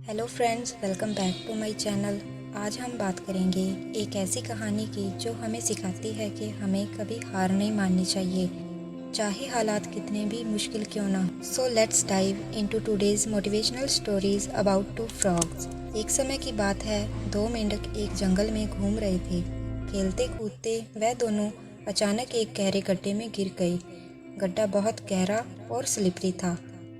Hello friends, welcome back to my channel. आज हम बात करेंगे एक ऐसी कहानी की जो हमें सिखाती है कि हमें कभी हार नहीं माननी चाहिए, चाहे हालात कितने भी मुश्किल क्यों ना। So let's dive into today's motivational stories about two frogs. एक समय की बात है, दो मेंढक एक जंगल में घूम रहे थे। खेलते कूदते वह दोनों अचानक एक गहरे गड्ढे में गिर गए। गड्ढा बहुत गहरा और स्लिपरी था।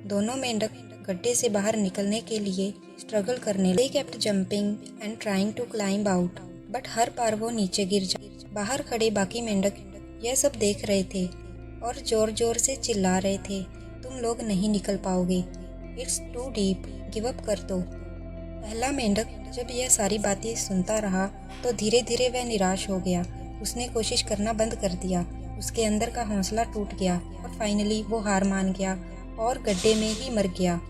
दोनों मेंढक गड्ढे से बाहर निकलने के लिए स्ट्रगल करने लगे। They kept jumping and trying to climb out, but हर बार वो नीचे गिर जाते। बाहर खड़े बाकी मेंढक यह सब देख रहे थे और जोर जोर से चिल्ला रहे थे, तुम लोग नहीं निकल पाओगे, it's too deep, give up कर दो। पहला मेंढक जब यह सारी बातें सुनता रहा तो धीरे धीरे वह निराश हो गया। उसने कोशिश करना बंद कर दिया। उसके अंदर का हौसला टूट गया और फाइनली वो हार मान गया और गड्ढे में ही मर गया।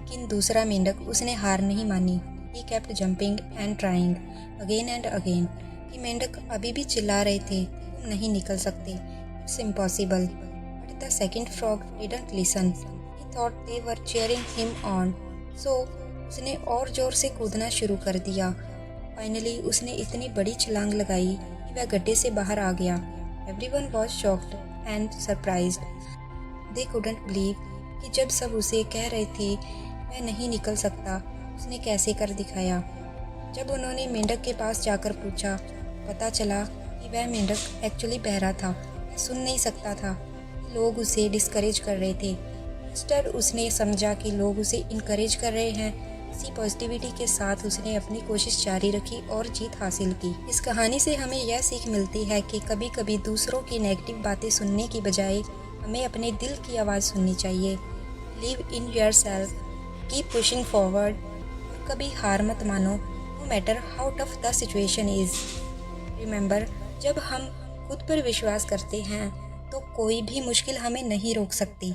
लेकिन दूसरा मेंढक, उसने हार नहीं मानी। He kept jumping and trying again and again. कि मेंढक अभी भी चिल्ला रहे थे, तुम नहीं निकल सकते, it's impossible. But the second frog didn't listen. He thought they were cheering him on. So उसने और जोर से कूदना शुरू कर दिया। फाइनली उसने इतनी बड़ी छलांग लगाई कि वह गड्ढे से बाहर आ गया। Everyone was shocked and surprised. They couldn't believe कि जब सब उसे कह रहे थे वह नहीं निकल सकता, उसने कैसे कर दिखाया। जब उन्होंने मेंढक के पास जाकर पूछा, पता चला कि वह मेंढक एक्चुअली बहरा था, वह सुन नहीं सकता था। लोग उसे डिस्करेज कर रहे थे। इंस्टेड उसने समझा कि लोग उसे इनकरेज कर रहे हैं। इसी पॉजिटिविटी के साथ उसने अपनी कोशिश जारी रखी और जीत हासिल की। इस कहानी से हमें यह सीख मिलती है कि कभी कभी दूसरों की नेगेटिव बातें सुनने की बजाय हमें अपने दिल की आवाज़ सुननी चाहिए। Believe in yourself, keep pushing forward. कभी हार मत मानो, no matter how tough the situation is. Remember, जब हम खुद पर विश्वास करते हैं तो कोई भी मुश्किल हमें नहीं रोक सकती।